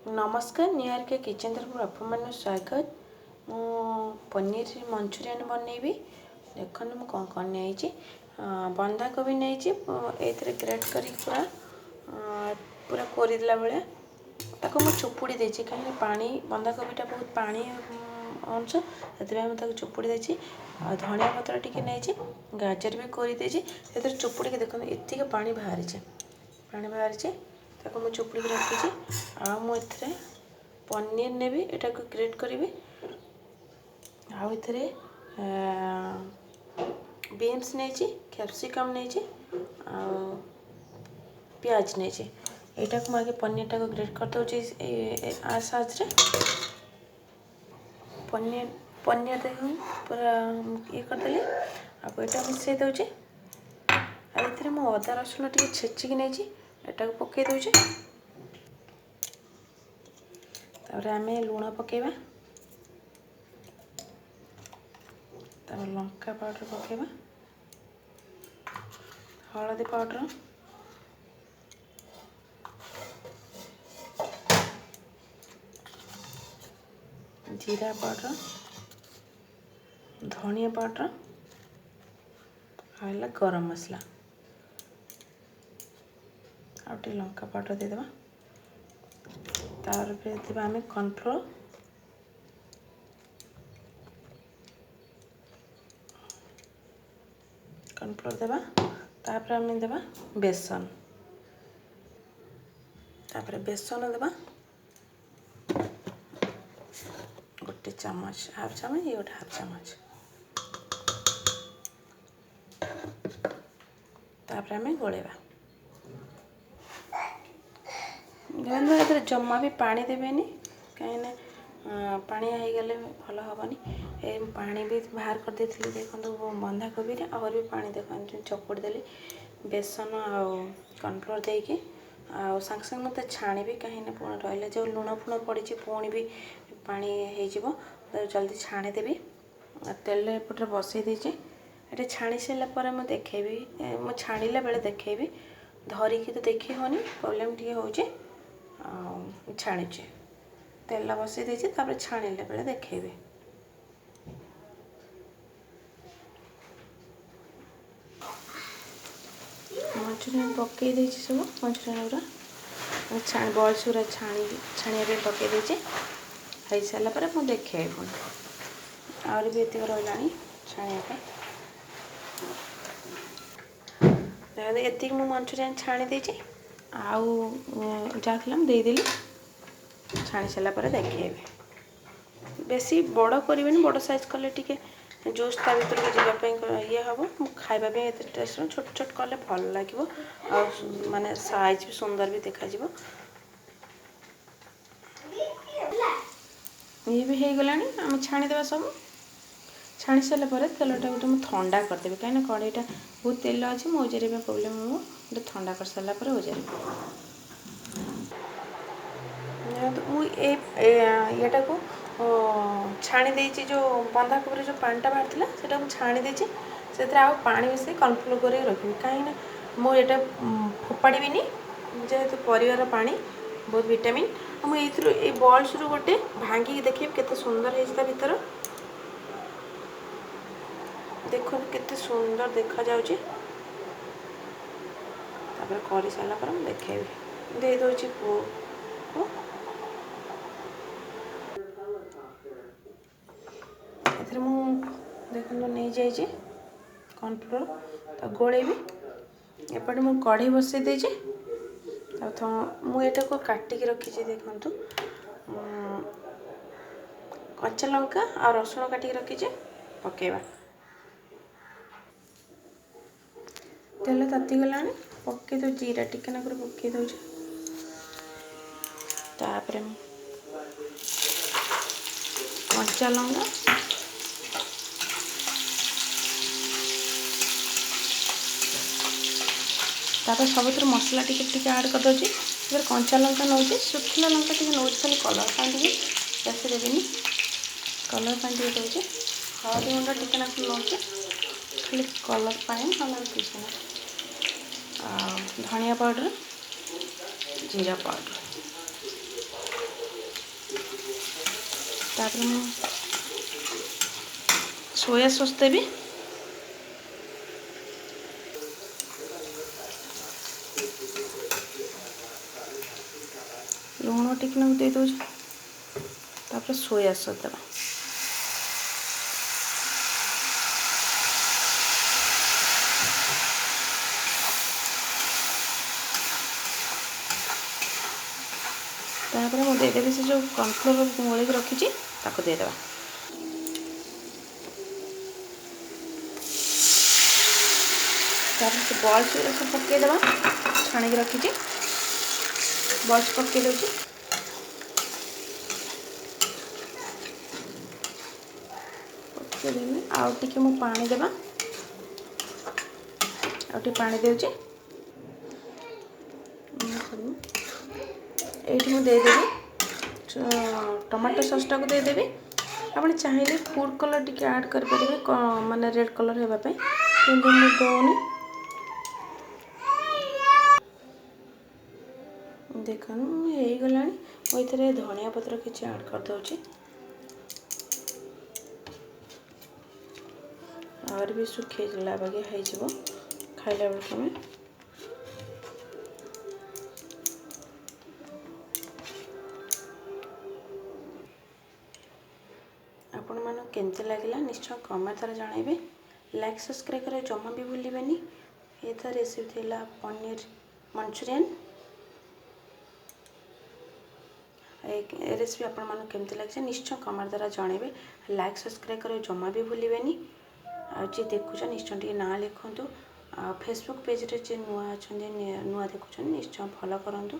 नमस्कार निहारिका किचन तरफ आपको स्वागत। मु पनीर मंचूरियन बनैबी। देखो मुझे कौन कौन नहीं बंधा कोबी नहीं ग्रेट कर पूरा पूरा कोरीदेला भाया ताको मुझे चुपुड़ी देछि कहीं पानी बंधा कोबीटा बहुत पानी अंश से चुपुड़ी देछि। धनिया पत्र टी नहीं गाजर भी कोरी देछि से चुपुड़ी के देखो एतिक पानी बाहरी ताको मुझे चुपुड़ी रखी आउे पनीर नेबी एटा को ग्रेट करी आउे बीन्स नहीं कैप्सिकम नहीं प्याज नहीं यहाँ को आगे पनीर टाक ग्रेट कर दूसरी साहाଯ୍य पनीर देख पूरा ये करदेली आपटा मिसई दूचे आगे मु अदा रसुण टी छेचिकी नहीं एटा को पकई दूचे आम लुण पकेबा लंका पाउडर पकेबा हलदी पाउडर जीरा पाउडर धनिया पाउडर आला गरम मसला आउटे लंका पाउडर देदेबा तार पे आम कॉर्नफ्लोर देवा तापर आम देवा बेसन तापर बेसन देवा गोटे चम्मच हाफ चम्मच ये गोटे हाफ चम्मच तापर आम गोलेबा देखो जमा भी पानी देवेनि कहीं पानिया हो गले भल हेनी ए पानी भी बाहर कर देती देखो बंधा कोबी और भी पानी देखो चपुड़ी देली बेसन आर्नफ्लोर देके सांगे सांगे मत छाणी कहीं रहा जो लुण फुण पड़ी पुणी भी पानी हो जल्दी छाणीदेवी तेल एपटे बसई देचे ये छाणी सारापर मुझे देखेबी मुझे छाणीला बेले देखेबी धरिकी तो देखी होनी प्रोब्लेम टी हो छाणीचे तेल बसई देचे तापर छाणीला बेले देखेबी मंचूरियन पकई देची सब मंचूरियन गुरा बॉल्स गुरा छाणिया पकई देचे हो सारापर मुझे देखे पुणी आहरी भी एतिक रहा छाणिया एतिक मु मंचूरियन छाणी देची आउ जहाँ देदेली छाणी सारापर देखेबी बेसी बड़ करें बड़ साइज कले टिके जूस ता भर को जावाई ये हम खाइबा टेस्ट छोट छोट कले भल लगे माने साइज भी सुंदर भी देखा ये भी हो गला आम छाणीदेवा सब छाणी सारापर तेलटा गोटे मुझे ठंडा करदेवी कहीं कड़ईटा बहुत तेल अच्छी मो ओजारे प्रोब्लेम गोटे ठंडा कर सारापर ओजारे मुटा को छाणी देची जो बंधा कोबी जो पानीटा बाहर था मुझे छाणी देची से पानी मिसे कॉर्नफ्लोर कर रखी कहीं मुझे फोपाड़ी जेहेतु परिवार पानी बहुत विटामिन मुझे बॉल्स रु गोटे भांगी देखिए केते सुंदर है भीतर देखो केते सुंदर देखा जाउची तापर करी सारा पर हम देखेबी दे दोची पो एथरे मु देखो नहीं जाइए कॉर्नफ्लोर तो गोलेबी एपटे मु कढ़ी बसई देची मुझे को काटिकी रखी देखु कच्चा लंका और रसुण काटिकी रखी पकेबा तेल ताती गला पकई दो जीरा टिके नाकर पकई दौचे तापर कच्चा लंका तापर सब मसला टिके ऐड कर दूसरी फिर कंचा लंका नौ शुखला लंका टी नौ खाली कलर पाई बेस देवी कलर पाई दूचे हलदी गुंड टिके ना नौ खाली कलर पाए किसी ना धनिया पाउडर जीरा पाउडर तापर मु सोया सॉस देवी। लुण टिके दे दो। तापर सोया सॉस देवा। तापर मुझे देदेवी से जो कॉर्नफ्लोर गोलिक रखी देदेवा। तापर से बॉल्स सब पकईदेवा छाणिक रखी बॉल्स पकई दूसरी। पकईदेली आउ टे मु पानी देवा आउ पानी देची ये देदेवी टमाटो सॉस टाक देदेवी। आप चाहिए फूड कलर टी ऐड करेंगे माने रेड कलर होगापी कि मुझे दौनी। देखो हो गला मुझे धनिया पत्र किसी ऐड कर दूची और भी सुखला बागे हो खाइला बेलू में। आपण मानक केमती लगिला निश्चय कमेंट द्वारा जानइबे। लाइक सब्सक्राइब करे जमा भी भूलिबेनी। ये था रेसिपी थिला पनीर मंचूरियन। ए रेसिपी आपण मानक केमती लगे निश्चय कमेंट द्वारा जानइबे। लाइक सब्सक्राइब करे जमा भी भूलिबेनी। आ जे देखुछ निश्चय टी ना लिखंतु। फेसबुक पेज रे जे नुआ अछन नुआ देखुछ निश्चय फॉलो करंतु।